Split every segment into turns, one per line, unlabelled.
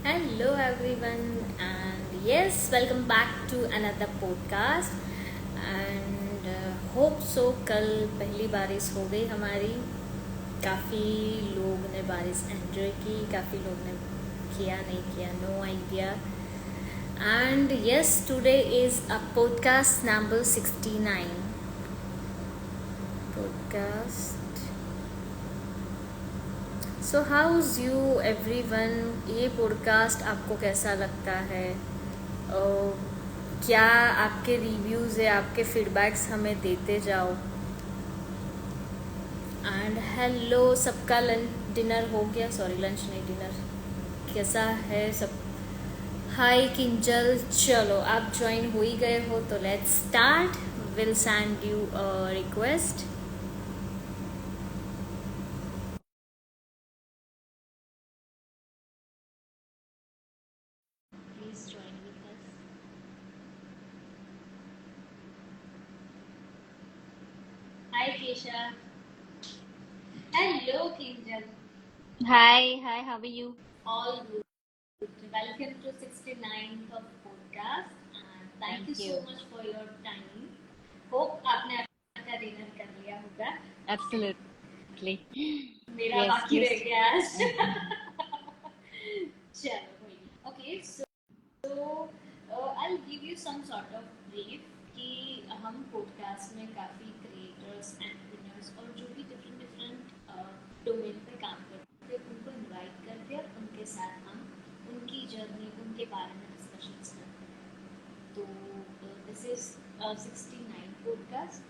Hello everyone, and yes, welcome back to another podcast. And hope so कल पहली बारिश हो गई हमारी। काफ़ी लोग ने बारिश एंजॉय की, काफ़ी लोग ने किया नहीं किया, no idea. And yes, today is a podcast number 69 podcast. So how's you everyone, ये पॉडकास्ट आपको कैसा लगता है? क्या आपके रिव्यूज़ है, आपके फीडबैक्स हमें देते जाओ। एंड हेलो सबका लंच डिनर हो गया, सॉरी लंच नहीं डिनर, कैसा है सब? हाय किंजल, चलो आप ज्वाइन हो ही गए हो तो let's start. Will send you a request. Please join with us. Hi Kesha. Hello Kinjal.
Hi, how are you?
All good. Welcome to 69th of podcast and thank
Thank
you so
you.
much for your time. Hope आपने आपका dinner कर लिया होगा।
Absolutely.
मेरा
Yes,
बाकी
please.
रह गया आज। चलो कोई नहीं। Okay, so I'll give you some sort of brief कि हम पॉडकास्ट में काफ़ी क्रिएटर्स एंटरप्रेन्योर्स और जो भी डिफरेंट डिफरेंट डोमेन पे काम करते हैं उनको इनवाइट करके और उनके साथ हम उनकी जर्नी उनके बारे में डिस्कशंस करते हैं। तो this is 69 podcast.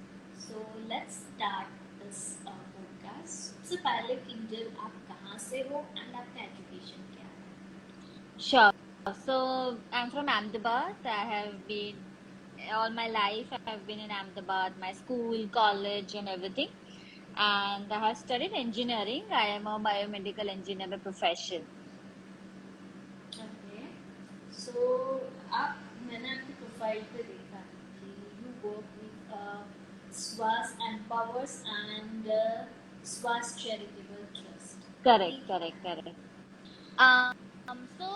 So let's start this podcast. सबसे पहले किंजल, आप कहाँ से हो एंड आपका एजुकेशन क्या है?
Sure. So I'm from Ahmedabad. I have been all my life. I've been in Ahmedabad, my school, college, and everything. And I have studied engineering. I am a biomedical engineer by profession.
Okay, so आप मैंने आपकी profile पे देखा कि you work with Swaas empowers and Swaas charitable trust.
Correct,
ठीक
correct,
है।
correct. So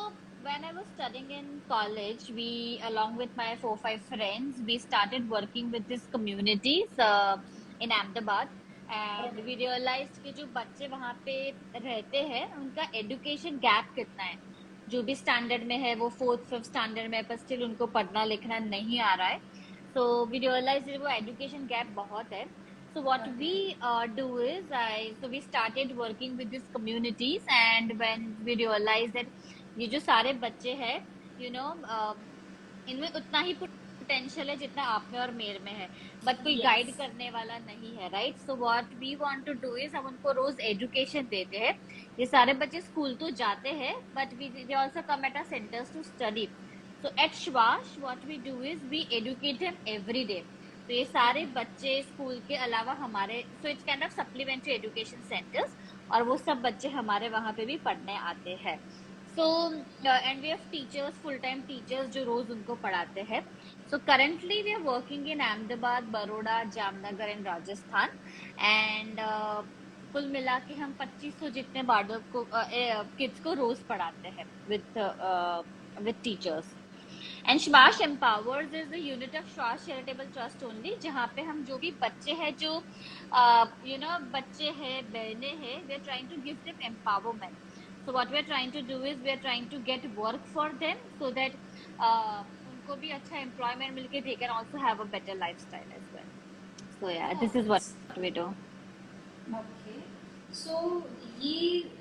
when I was studying in college, we, along with my 4 5 friends, we started working with these communities in Ahmedabad, and we
okay.
realized कि जो बच्चे वहाँ पे रहते हैं उनका एजुकेशन गैप कितना है। जो भी स्टैंडर्ड में है वो फोर्थ फिफ्थ स्टैंडर्ड में, पर स्टिल उनको पढ़ना लिखना नहीं आ रहा है। सो वी रियलाइज वो एजुकेशन गैप बहुत है. So what we
okay.
do is we started working with these communities, and when we realized that ये जो सारे बच्चे हैं, you know, इनमें उतना ही पोटेंशियल है जितना आप में और मेरे में है, बट कोई गाइड
यस।
करने वाला नहीं है, right? So what we want to do is हम उनको रोज एजुकेशन देते हैं. ये सारे बच्चे स्कूल तो जाते हैं, but we they also come at our centres to study. So at Shwas what we do is we educate them every day. तो ये सारे बच्चे स्कूल के अलावा हमारे, so it's kind of supplementary education centres, और वो सब बच्चे हमारे वहां पे भी पढ़ने आते हैं. So and we have teachers, full time teachers जो रोज उनको पढ़ाते हैं. So currently we are working in Ahmedabad, Baroda, Jamnagar and Rajasthan. And कुल मिला के हम 2500 जितने बालक को, किड्स को रोज पढ़ाते हैं विद टीचर्स. एंड श्वास empowers is the unit of श्वास चैरिटेबल ट्रस्ट ओनली, जहाँ पे हम जो भी बच्चे हैं, जो बच्चे हैं, बहने हैं, we are trying to give them empowerment. So what we are trying to do is we are trying to get work for them, so that उनको भी अच्छा employment मिलके they can also have a better lifestyle as well. So yeah,
oh
this is
that's
what we do.
Okay. So ये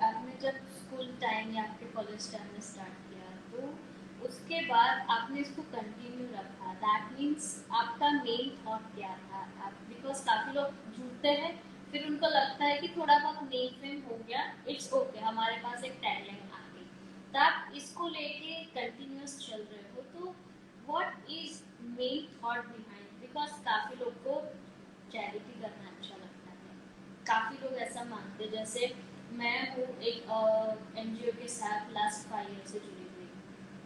आपने जब school time या आपके college time में स्टार्ट किया तो उसके बाद आपने इसको कंटिन्यू रखा, दैट मीन्स आपका मेन थॉट क्या था? आप बिकॉज काफ़ी लोग जुड़ते हैं, फिर उनको लगता है कि थोड़ा बहुत नेम फेम हो गया, इट्स ओके, हमारे पास एक टैगलाइन आ गई, तो आप इसको लेके कंटिन्यूस चल रहे हो। तो what is main thought behind? Because काफ़ी लोग को चैरिटी करना अच्छा लगता है, काफ़ी लोग ऐसा मानते हैं। जैसे मैं हूँ एक एनजीओ के साथ लास्ट 5 ईयर से जुड़ी हुई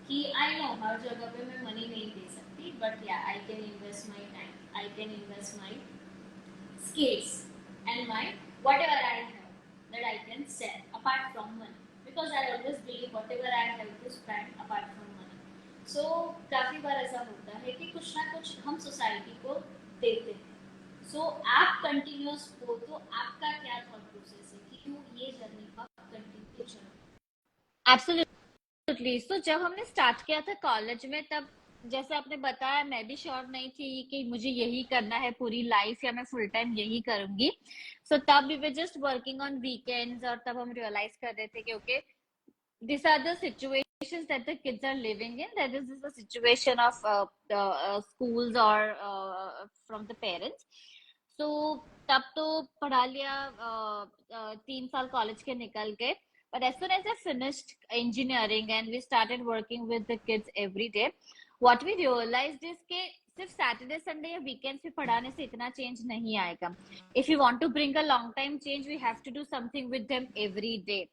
कि आई नो हर जगह पे मैं मनी नहीं दे सकती, बट या I can invest my time, I can invest my skills and my whatever I have that I can sell apart from money. because I always believe whatever I have to spend apart from money. So काफी बार ऐसा होता है कि कुछ ना कुछ हम society को देते हैं. So आप कंटिन्यूअस हो तो आपका क्या थॉट प्रोसेस है कि क्यों ये जर्नी का कंटिन्यू चलो.
एब्सोल्युटली. सो जब हमने स्टार्ट किया था कॉलेज में, तब जैसे आपने बताया मैं भी श्योर नहीं थी कि मुझे यही करना है पूरी लाइफ या मैं फुल टाइम यही करूंगी. सो तब we were just working on weekends, और तब हम रियलाइज कर रहे थे कि okay, these are the situations that the kids are living in. That is the situation of schools or from the parents. So तब तो पढ़ा लिया, 3 साल कॉलेज के निकल गए. But as soon as I finished engineering and we started working with the kids every day, what we realized is कि सिर्फ सैटरडे संडे या वीकेंड्स पे पढ़ाने से इतना चेंज नहीं आएगा. If you want to bring a long time change, we have to do something with them every day.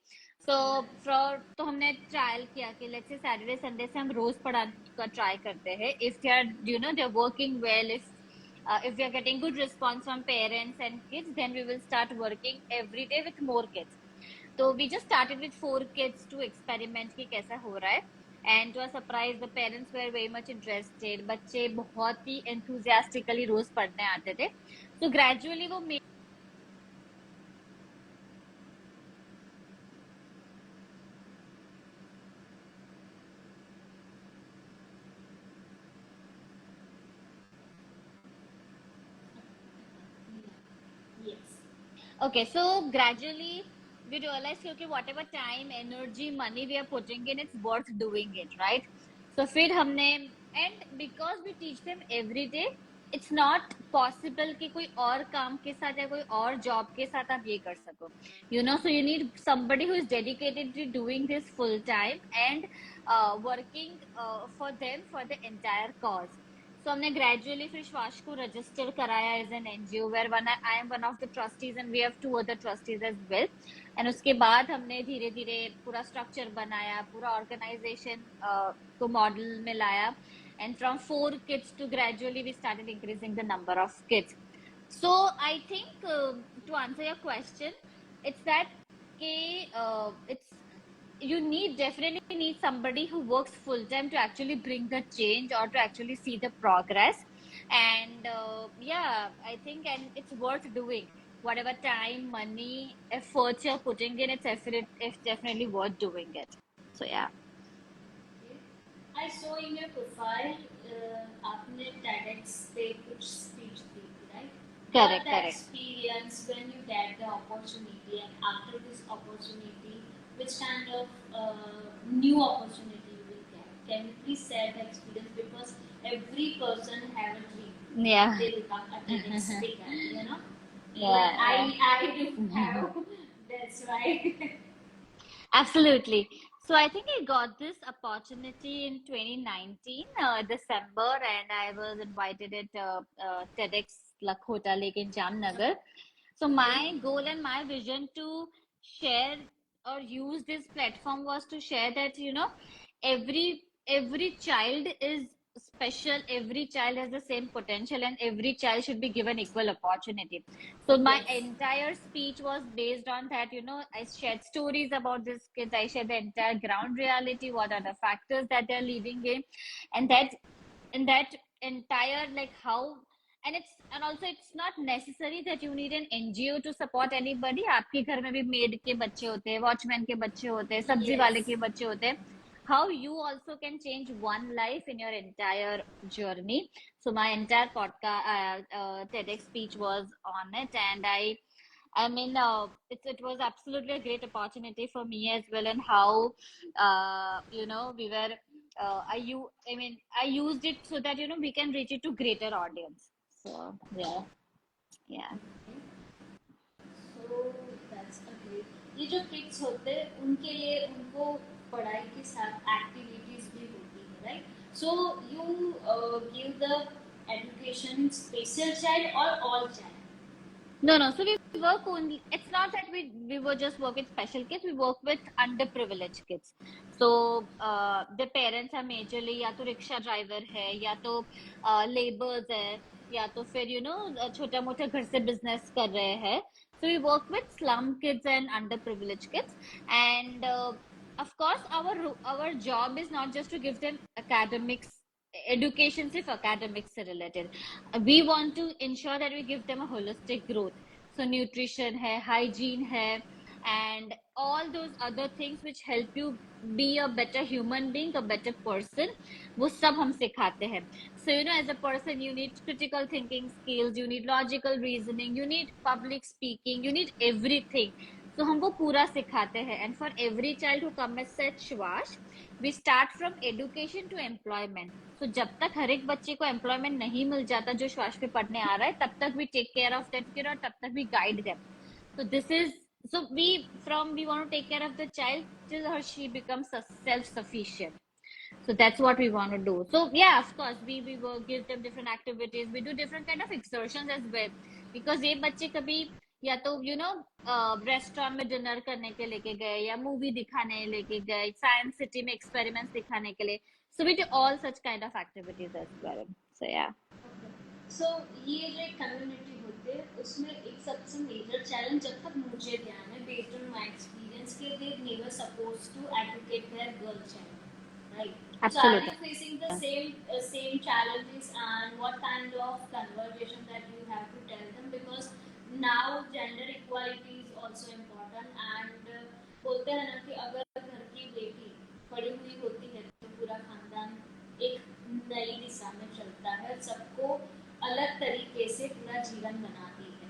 So तो हमने ट्रायल किया कि लेट्स से सैटरडे संडे से हम रोज पढ़ाने का ट्राई करते हैं. If they are they are working well, if we are getting good response from parents and kids, then we will start working every day with more kids. So we just started with 4 kids to experiment कि कैसा हो रहा है. And to our surprise, the parents were very much interested. बच्चे बहुत ही enthusiastically रोज पढ़ने आते थे. So gradually वो
Yes.
Okay, so gradually we realize okay, whatever time, energy, money we are putting in, it's worth doing it, right? So फिर हमने, and because we teach them every day, it's not possible कि कोई और काम के साथ या कोई और जॉब के साथ आप ये कर सको. So you need somebody who is dedicated to doing this full time and working for them for the entire cause. So हमने gradually फिर श्वास को register कराया as an NGO, where I am one of the trustees and we have 2 other trustees as well. And उसके बाद हमने धीरे धीरे पूरा structure बनाया, पूरा organization को model में लाया. And from 4 kids to gradually we started increasing the number of kids. So I think to answer your question, it's that it's you definitely need somebody who works full time to actually bring the change or to actually see the progress. And yeah, I think, and it's worth doing. Whatever time, money, efforts you're putting in, it's definitely worth doing it. So yeah.
I saw in your profile, आपने TEDx पे कुछ speech दी थी, right?
Correct,
The
correct.
experience when you get the opportunity, and after this opportunity, which kind of new opportunity you will get? Can you please share the experience, because every person have a dream.
Yeah.
They become a TEDx speaker,
Yeah,
I do have. That's right.
absolutely. So I think I got this opportunity in 2019, December, and I was invited at TEDx Lakhota Lake in Jamnagar. So my goal and my vision to share or use this platform was to share that every child is special, every child has the same potential, and every child should be given equal opportunity. So my
Yes.
entire speech was based on that. I shared stories about these kids, I shared the entire ground reality, what are the factors that they're living in, and that entire, like, how. And also it's not necessary that you need an NGO to support anybody. आपके घर में भी made के बच्चे होते हैं, watchman के बच्चे होते हैं, सब्जी वाले
Yes.
के बच्चे होते हैं. How you also can change one life in your entire journey. So my entire podcast, TEDx speech was on it, and I mean, it was absolutely a great opportunity for me as well, and how we were. I used it so that we can reach it to greater audience. So yeah, yeah.
So that's a great. ये जो kids होते हैं उनके लिए उनको पढ़ाई के साथ activities भी होती है, right? So you give the education special child or all child?
No. So we work only. It's not that we were just work with special kids. We work with underprivileged kids. So the parents are majorly या तो rickshaw driver है, या तो labours है, या तो फिर छोटा मोटा घर से बिजनेस कर रहे हैं. So we work with slum kids and underprivileged kids, and of course our job is not just to give them academics education सिर्फ academics से related. We want to ensure that we give them a holistic growth. So nutrition है, hygiene है, and all those other things which help you be a better human being, a better person, वो सब हम सिखाते हैं. So as a person you need critical thinking skills, you need logical reasoning, you need public speaking, you need everything. So हम वो पूरा सिखाते हैं. And for every child who comes at Shwash, we start from education to employment. So जब तक हर एक बच्चे को employment नहीं मिल जाता जो श्वास पे पढ़ने आ रहा है, तब तक we take care of that kid और तब तक we guide them. So this is, so we want to take care of the child till or she becomes self-sufficient. So that's what we want to do. So yeah, of course we will give them different activities, we do different kind of exertions as well, because ये बच्चे कभी या तो restaurant में dinner करने के लेके गए या मूवी दिखाने लेके गए, साइंस सिटी में एक्सपेरिमेंट्स दिखाने के लिए. So we do all such kind of activities as well. So yeah.
सो ये जो एक कम्युनिटी होते हैं उसमें एक सबसे मेजर चैलेंज जब तक मुझे ध्यान है बेस्ड ऑन माय एक्सपीरियंस के they never suppose to educate their girl child, right? So are you
Absolutely.
facing the same challenges, and what kind of conversation that you have to tell them, because now gender equality is also important, and बोलते हैं ना कि अगर घर की बेटी पढ़ी हुई होती है तो पूरा खानदान एक नई दिशा में चलता है, सबको अलग तरीके से पूरा जीवन बनाती है.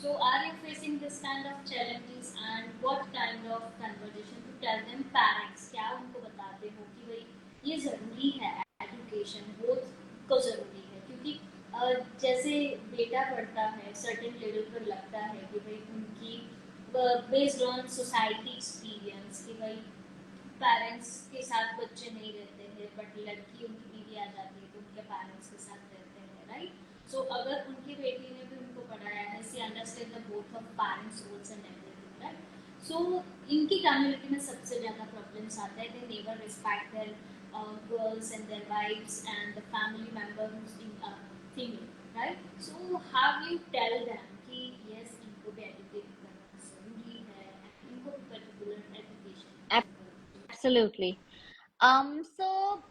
So are you facing this kind of challenges, and what kind of conversation to tell them parents? क्या उनको बताते हो कि भाई ये ज़रूरी है, एजुकेशन बोथ को ज़रूरी है, क्योंकि जैसे बेटा पढ़ता है सर्टेन लेवल पर लगता है कि भाई उनकी बेस्ड ऑन सोसाइटी एक्सपीरियंस कि भाई पेरेंट्स के साथ बच्चे नहीं रहते हैं, बट लड़की उनकी बीवी आ जाती है तो उनके पेरेंट्स के साथ रहते हैं, राइट? सो अगर उनकी बेटी ने भी उनको पढ़ाया है, see understand the both of parents roles and everything, right? So इनकी कम्युनिटी में सबसे ज़्यादा प्रॉब्लम्स आता है, they never respect their girls and their wifes and the family member whose female, right? So how you tell them कि yes इनको भी educate करना ज़रूरी है, इनको भी particular education.
Absolutely. So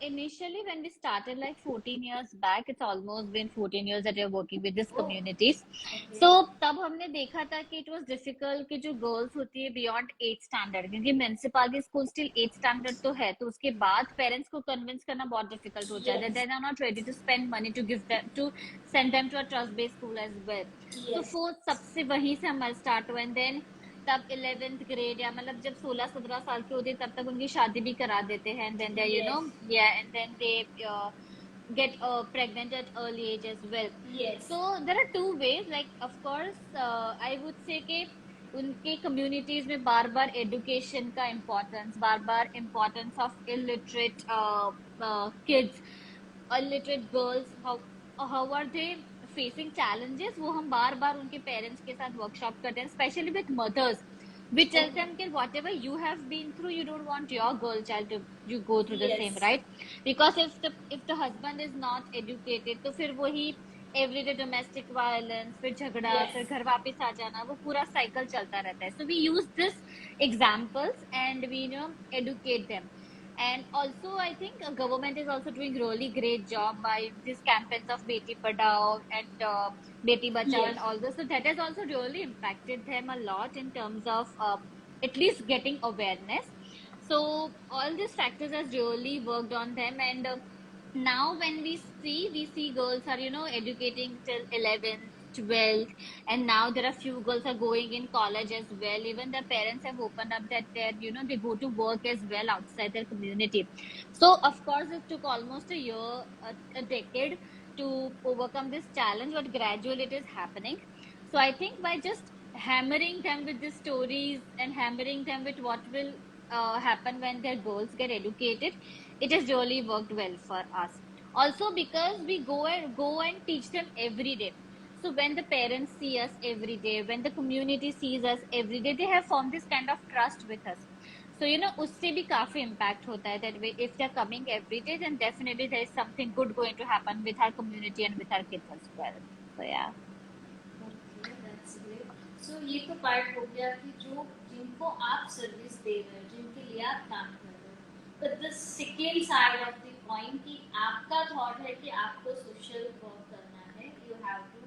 initially when we started like 14 years back, it's almost been 14 years that we're working with these communities.
Okay.
So तब हमने देखा था कि it was difficult कि जो girls होती है beyond 8th standard, क्योंकि municipality school still 8th standard तो है, तो उसके बाद parents को convince करना बहुत difficult हो जाता है.
Yes.
They are not ready to spend money to give them, to send them to a trust based school as well. So
Yes.
fourth सबसे वहीं से हमारा start हुआ, and then तब 11th ग्रेड या मतलब जब 16-17 साल के होते तब तक उनकी शादी भी करा देते हैं, and then they and then they get pregnant at early age as well.
Yes.
So there are two ways, like of course I would say कि उनके communities में बार बार education का importance, bar bar importance of illiterate kids, illiterate girls, how are they facing challenges, वो हम बार बार उनके parents के साथ workshop करते हैं, specially with mothers. We tell them that whatever you have been through, you don't want your girl child to you go through the same, right? Because if the husband is not educated, तो फिर वही everyday domestic violence, फिर झगड़ा, फिर घर वापस आ जाना, वो पूरा cycle चलता रहता है. So we use this examples and we educate them. And also I think government is also doing really great job by these campaigns of Beti Padhao and Beti Bachao and all this. So that has also really impacted them a lot in terms of at least getting awareness. So all these factors has really worked on them, and now when we see girls are educating till 11th 12th, and now there are few girls are going in college as well. Even their parents have opened up that they go to work as well outside their community. So of course it took almost a year, a decade to overcome this challenge, but gradually it is happening. So I think by just hammering them with these stories and hammering them with what will happen when their girls get educated, it has really worked well for us. Also because we go and teach them every day. So when the parents see us every day, when the community sees us every day, they have formed this kind of trust with us. So उससे भी काफी impact होता है that way. If they're coming every day, then definitely there is something good going to happen with our community and with our kids as well. So yeah.
Okay, that's great. So ये तो part हो गया कि जो जिनको आप service दे रहे हो, जिनके लिए आप काम कर रहे हो। But the second side of the point कि आपका थॉट है कि आपको सोशल वर्क करना है, you have to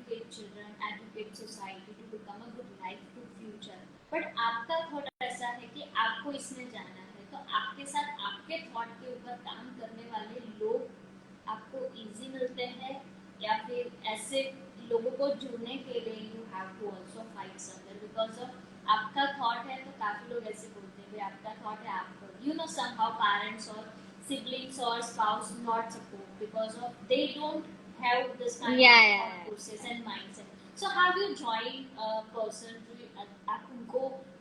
educate children, educate society to become a good life to future. But आपका थॉट ऐसा है कि आपको इसमें जाना है, तो आपके साथ आपके थॉट के ऊपर काम करने वाले लोग आपको इजी मिलते हैं, या फिर ऐसे लोगों को जुड़ने के लिए you have to also fight somewhere because of आपका थॉट है। तो काफी लोग ऐसे बोलते हैं भाई आपका थॉट है, आपको यू नो समहाउ पेरेंट्स और siblings or spouse not support because of they don't have this kind
Yeah,
of
yeah,
thought
yeah.
process and mindset. So have you joined a person to आप उनको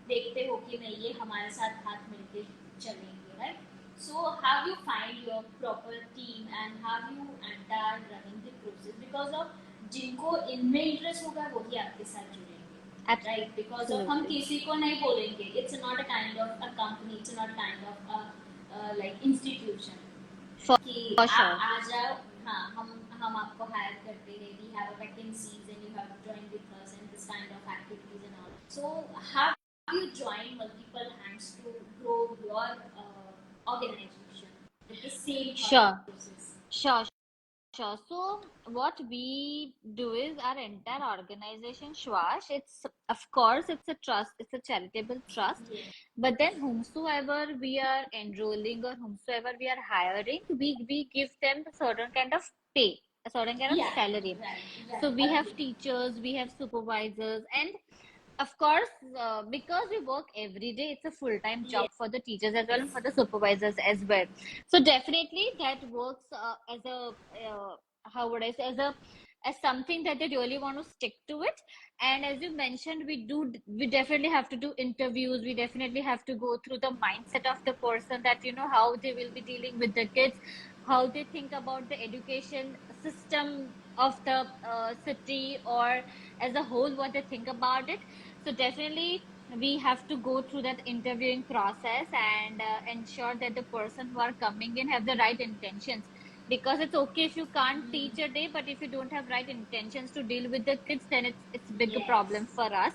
देखते हो कि नहीं ये हमारे साथ हाथ मिलके चलेंगे, right? So have you find your proper team and have you entire running the process because of जिनको इनमें इंटरेस्ट होगा वही आपके साथ जुड़ेंगे, right? Because of हम
Absolutely.
किसी को नहीं बोलेंगे, it's not a kind of a company, it's not kind of a like institution
For
कि
for
आप
sure.
आ जाओ, हाँ हम आपको हायर करते हैं, we have a vacancies and you have to join with us and this kind of activities and all. So have you joined multiple hands to grow your organization with the same
Sure.
thought process?
Sure. Sure. So what we do is our entire organization, Shwash, it's of course it's a trust, it's a charitable trust.
Yeah.
But then whomsoever we are enrolling or whomsoever we are hiring, we give them a certain kind of pay, a certain kind of
Yeah,
salary.
right,
So we have
agree.
teachers, we have supervisors, and of course, because we work every day, it's a full-time
Yeah,
job for the teachers as well and for the supervisors as well. So definitely that works as a how would I say, as something that they really want to stick to it. And as you mentioned, we definitely have to do interviews. We definitely have to go through the mindset of the person, that you know how they will be dealing with the kids, how they think about the education system of the city, or as a whole what they think about it. So definitely we have to go through that interviewing process and ensure that the person who are coming in have the right intentions, because it's okay if you can't teach a day, but if you don't have right intentions to deal with the kids, then it's a big
yes.
problem for us.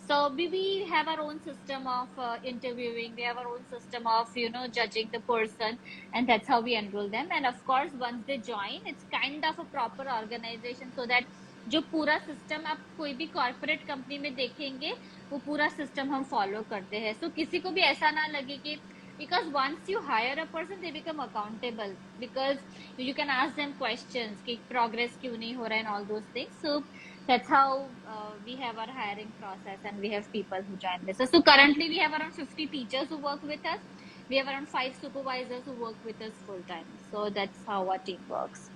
So we have our own system of interviewing, we have our own system of judging the person, and that's how we enroll them. And of course once they join, it's kind of a proper organization, so that जो पूरा system आप कोई भी corporate company में देखेंगे, वो पूरा system हम फॉलो करते हैं. सो किसी को भी ऐसा ना लगे कि because once you hire a person, they become accountable, because you can ask them questions कि progress क्यों नहीं हो रहा है and all those things. So that's how we have our hiring process, and we have people who join this. So currently we have around 50 teachers who work with us. We have around 5 supervisors who work with us full time. So that's how our team works.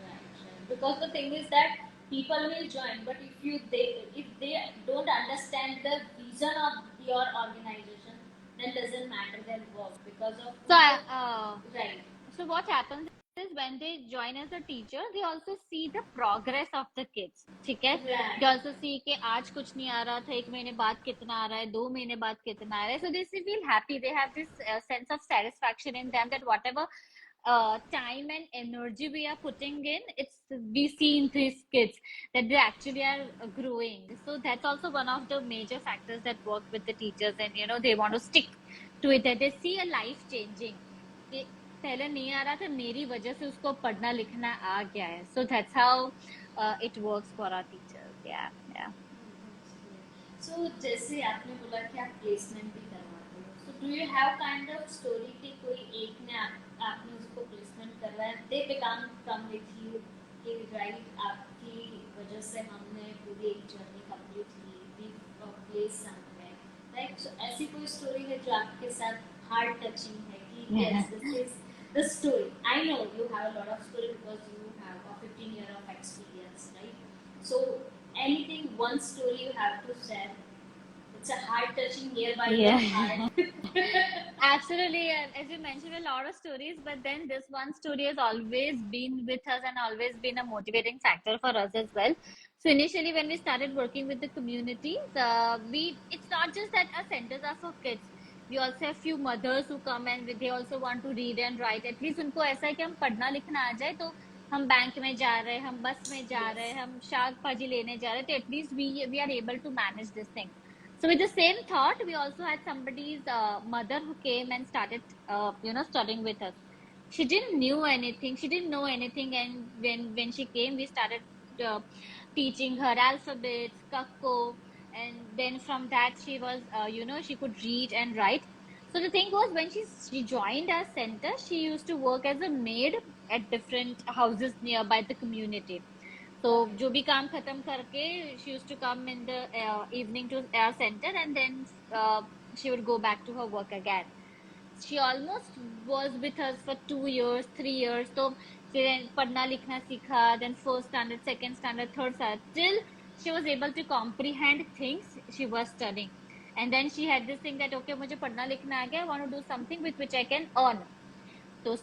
Right. Because the thing is that people will join, but if they don't understand the vision of your organization, then doesn't matter their work because of
So
right.
so what happens is when they join as a teacher, they also see the progress of the kids. ठीक है?
Right.
They also see कि आज कुछ नहीं आ रहा था, 1 महीने बाद कितना आ रहा है, 2 महीने बाद कितना आ रहा है. So they feel happy. They have this sense of satisfaction in them, that whatever time and energy we are putting in, it's we see in these kids that they actually are growing. So that's also one of the major factors that work with the teachers, and they want to stick to it, that they see a life changing. कि पहले नहीं आ रहा था, मेरी वजह से उसको पढ़ना लिखना आ गया है. So that's how it works for our teachers. Yeah.
So जैसे आपने बोला कि आप प्लेसमेंट भी करवाते हो, so do you have kind of story कि कोई एक ने आपने उसको प्लेसमेंट करवाया, they began from with you कि right आपकी वजह से हमने पूरी एक जर्नी कंप्लीट की, we placed somewhere, right? So ऐसी कोई स्टोरी है जो आपके साथ हार्ट टचिंग है कि yes this is the story. I know you have a lot of story because you have a 15 year of experience, right? So anything, one story you have to share. It's a heart touching, nearby your heart.
Absolutely. And as you mentioned, a lot of stories, but then this one story has always been with us and always been a motivating factor for us as well. So initially, when we started working with the communities, it's not just that our centers are for kids. We also have few mothers who come, and they also want to read and write. At least उनको ऐसा है कि हम पढ़ना लिखना आ जाए, तो हम बैंक में जा रहे हैं, हम बस में जा रहे
Yes.
हैं, हम शाक भाजी लेने जा रहे हैं, तो at least we are able to manage this thing. So with the same thought, we also had somebody's mother who came and started, studying with us. She didn't knew anything. She didn't know anything, and when she came, we started uh, teaching her alphabets, kakko, and then from that she was, she could read and write. So the thing was, when she joined our center, she used to work as a maid at different houses nearby the community. So
Okay.
जो भी काम खत्म करके she used to come in the evening to our center, and then she would go back to her work again. She almost was with us for 2 years, 3 years. तो फिर पढ़ना लिखना सीखा, then first standard, second standard, third standard, till she was able to comprehend things she was studying. And then she had this thing that, okay, मुझे पढ़ना लिखना आ गया, I want to do something with which I can earn. So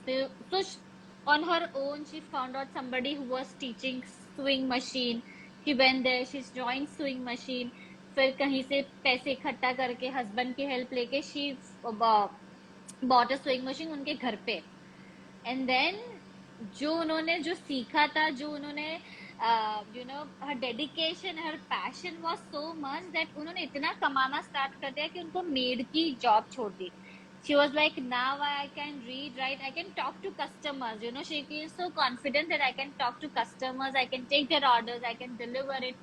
on her own, she found out somebody who was teaching sewing machine. She went there, she joined sewing machine. फिर कहीं से पैसे इकट्ठा करके हस्बैंड की help लेके she bought a sewing machine उनके घर पे. एंड देन जो उन्होंने जो सीखा था, जो उन्होंने her dedication, her passion was so much that उन्होंने इतना कमाना स्टार्ट कर दिया कि उनको मेड की जॉब छोड़ दी. She was like, now I can read, right? I can talk to customers. She feels so confident that I can talk to customers, I can take their orders, I can deliver it.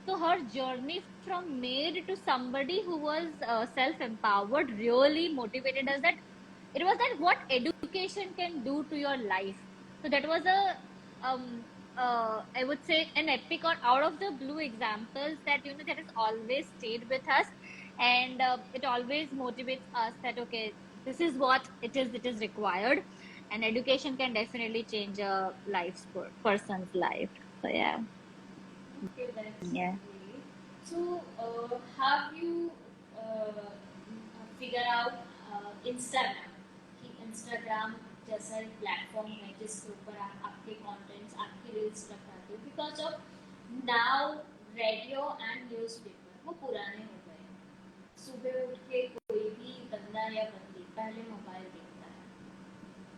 So her journey from maid to somebody who was self-empowered really motivated us, that it was that what education can do to your life. So that was a I would say an epic or out of the blue examples that that has always stayed with us. And it always motivates us that, okay, this is what it is required, and education can definitely change a person's life. So yeah.
Okay, that's
Yeah.
great. So, have you figure out Instagram कि Instagram जैसा एक platform है जिसके ऊपर आप आपके contents, आपकी reels रख पाते हो, because of now radio and newspaper वो पुराने हो गए हैं. सुबह उठ के कोई भी बंदा या बंदी पहले मोबाइल देखता है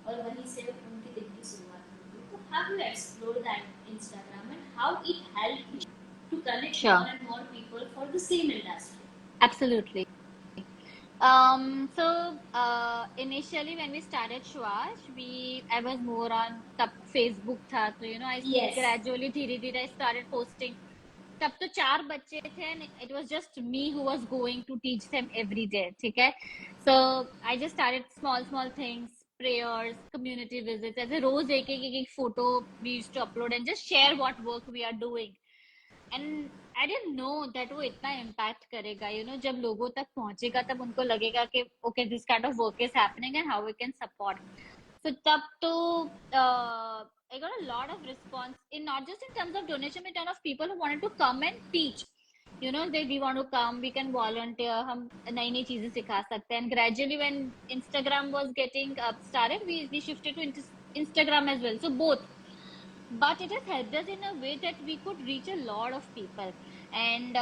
और वहीं से उनकी दिन की शुरुआत होती है. तो have you explored that Instagram and how it helped you to connect more
Sure.
and more people for the same industry?
Absolutely. So initially when we started Shwash, I was more on तब Facebook था, तो I
Yes.
gradually धीरे धीरे I started posting. तब तो 4 बच्चे थे, and it was just me who was going to teach them every day. ठीक है. So I just started small things, prayers, community visits. ऐसे रोज एक photo we used to upload and just share what work we are doing. And I didn't know that वो इतना impact करेगा. जब लोगों तक पहुंचेगा तब उनको लगेगा कि okay, this kind of work is happening and how we can support. So तब तो I got a lot of response, in not just in terms of donation, but in terms of people who wanted to come and teach. We want to come, we can volunteer, हम नई नई चीजें सिखा सकते हैं. And gradually when Instagram was getting started, we shifted to Instagram as well. So both, but it has helped us in a way that we could reach a lot of people. And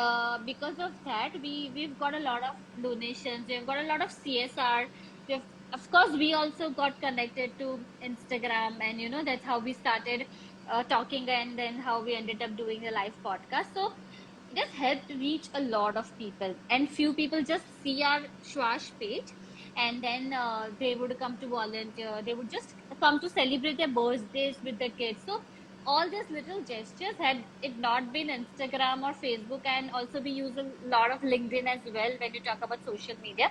because of that, we've got a lot of donations, we've got a lot of CSR. We've, of course, we also got connected to Instagram, and that's how we started talking, and then how we ended up doing a live podcast. So it has helped reach a lot of people, and few people just see our Shwash page, and then they would come to volunteer, they would just come to celebrate their birthdays with the kids. So all these little gestures, had it not been Instagram or Facebook, and also we use a lot of LinkedIn as well when you talk about social media.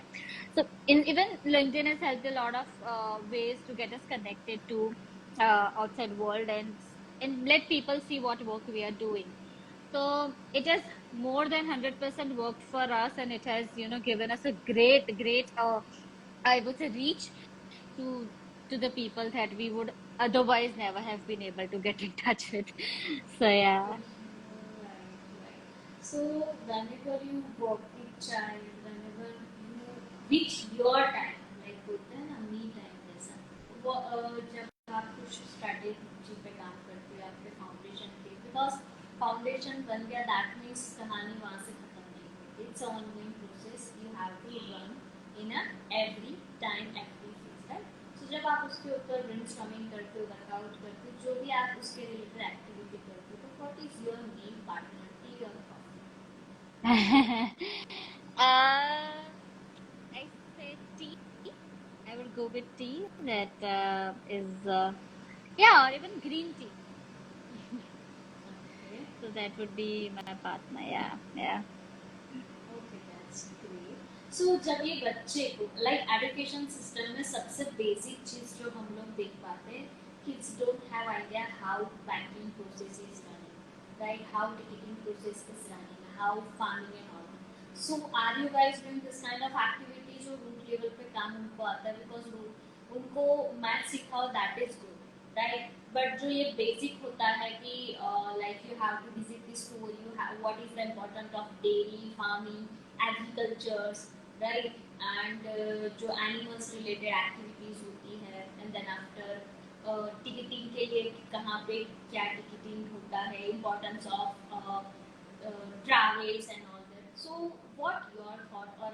So even LinkedIn has helped a lot of ways to get us connected to outside world, and let people see what work we are doing. So it has more than 100% worked for us, and it has given us a great I would say reach to the people that we would otherwise never have been able to get in touch with. So yeah.
Right. So whenever you work with child, whenever you reach your time, like बोलते हैं ना me time जैसा, वो जब आप कुछ strategy पे काम करते हो आपके foundation पे, because foundation बन गया, that means कहानी वहाँ से खत्म नहीं होती. It's an ongoing process. You have to run in a every time, every phase, right? So जब आप उस उसके ऊपर ब्रेनस्टॉर्मिंग करते हो, वर्कआउट करते हो, जो भी आप उसके रिलेटेड एक्टिविटी करते हो, तो what is your main partner, T और coffee?
I say tea. I would go with tea. That is, yeah, or even green tea.
Okay.
So that would be my partner. Yeah, yeah.
Okay, that's great. So जब ये बच्चे को like education system में सबसे basic चीज जो हम लोग देख पाते हैं, kids don't have idea how banking process is running, right, how ticketing process is running, how farming and all. So are you guys doing this kind of activity जो रूट लेवल पे काम उनको आता है? बिकॉज उनको math सिखाओ, that is good, right, but जो ये बेसिक होता है कि like you have to visit the school, you have what is the important of dairy farming, agricultures, right, and जो एनिमल्स रिलेटेड एक्टिविटीज होती है, एंड देन आफ्टर टिकटिंग के लिए कि कहाँ पे क्या टिकटिंग होता है, importance of travels and all that. So, what your thought, or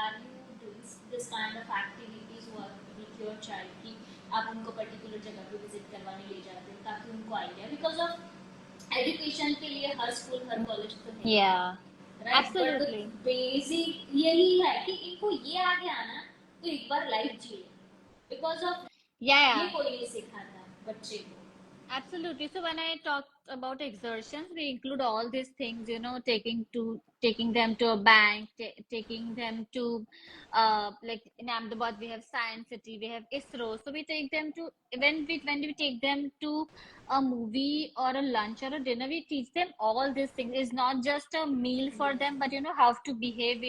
are you doing this kind of activities with your child कि आप उनको पर्टिकुलर जगह पे विजिट करवाने ले जाते हो ताकि उनको आइडिया, बिकॉज ऑफ एजुकेशन के लिए हर स्कूल हर कॉलेज तो है,
Yeah,
right, but the
absolutely.
Basic यही है कि इनको ये आगे आना तो एक बार लाइफ जिए, बिकॉज ऑफ
Yeah,
ये
yeah.
कोई नहीं सिखाता बच्चे को।
Absolutely. So when I talk about exertions, we include all these things, you know, taking them to a bank, taking them to like in Ahmedabad we have Science City, we have ISRO. So we take them to when we take them to a movie or a lunch or a dinner, we teach them all these things. It's not just a meal for
Yes.
them, but you know how to behave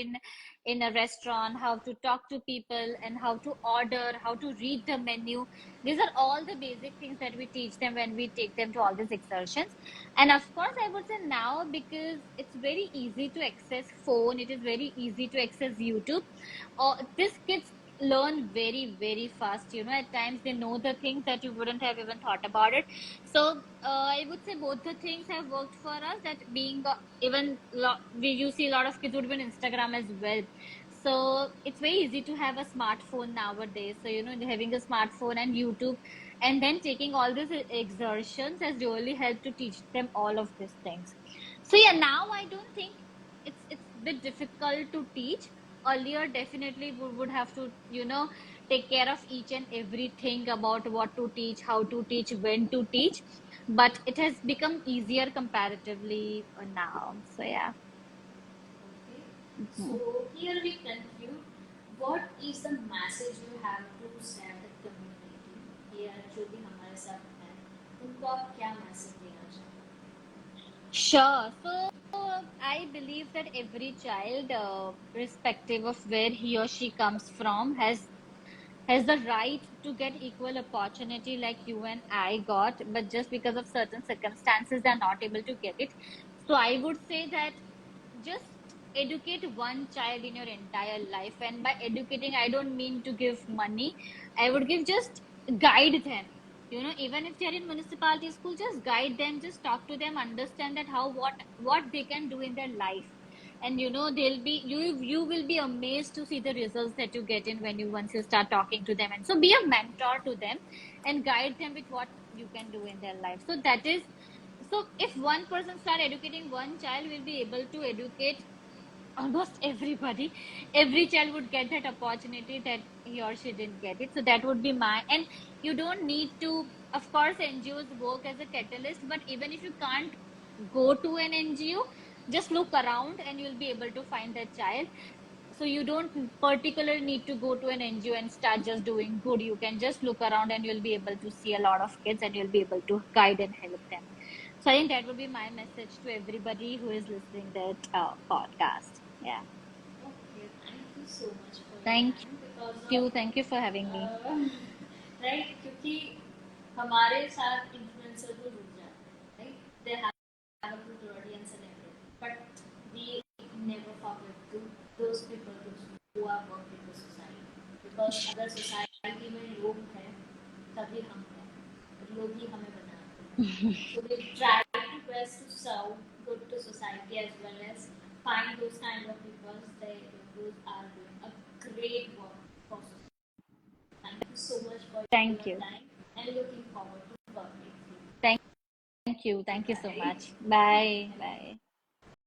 in a restaurant, how to talk to people, and how to order, how to read the menu. These are all the basic things that we teach them when we take them to all these excursions. And of course, I would say now, because it's very easy to access phone, it is very easy to access YouTube. These kids learn very, very fast. You know, at times they know the things that you wouldn't have even thought about it. So I would say both the things have worked for us. That being you see a lot of kids would be on Instagram as well. So it's very easy to have a smartphone nowadays. So, you know, having a smartphone and YouTube and then taking all these exertions has really helped to teach them all of these things. So yeah, now I don't think it's a bit difficult to teach. Earlier, definitely we would have to, you know, take care of each and everything about what to teach, how to teach, when to teach. But it has become easier comparatively now. So yeah.
Okay.
Mhm.
So here we conclude. What is the message you have to send the community? Here जो भी हमारे साथ हैं, उनको आप क्या message देना चाहते
Sure. So I believe that every child, irrespective of where he or she comes from, has the right to get equal opportunity like you and I got, but just because of certain circumstances, they're not able to get it. So I would say that just educate one child in your entire life. And by educating, I don't mean to give money. I would give just guide them. You know, even if they're in municipality school, just guide them, just talk to them, understand that how what they can do in their life. And you know, you will be amazed to see the results that you get in when you once you start talking to them. And so be a mentor to them and guide them with what you can do in their life. So that is, so if one person start educating one child, will be able to educate almost everybody. Every child would get that opportunity that he or she didn't get it. So that would be my, and you don't need to, of course, NGOs work as a catalyst, but even if you can't go to an NGO, just look around and you'll be able to find that child. So you don't particularly need to go to an NGO and start just doing good. You can just look around and you'll be able to see a lot of kids and you'll be able to guide and help them. So I think that would be my message to everybody who is listening that podcast. Yeah.
हैं? Okay, thank you so much for your
Thank
time, because
you.
of
Thank you for having me.
Right, क्योंकि हमारे साथ influencer तो जुड़ जाते हैं, right, they have a good audience and everything, but we never forget to those people who are work in the society, because अगर society में लोग हैं तभी हम हैं, और लोग ही हमें बनाते हैं। So we try to best to serve good to society as well as find those kind of people. Those are doing a great work for society. Thank you so much for
Thank
your
you.
time and looking forward to work with you.
Thank you. Thank you so
Right?
much. Bye. Bye.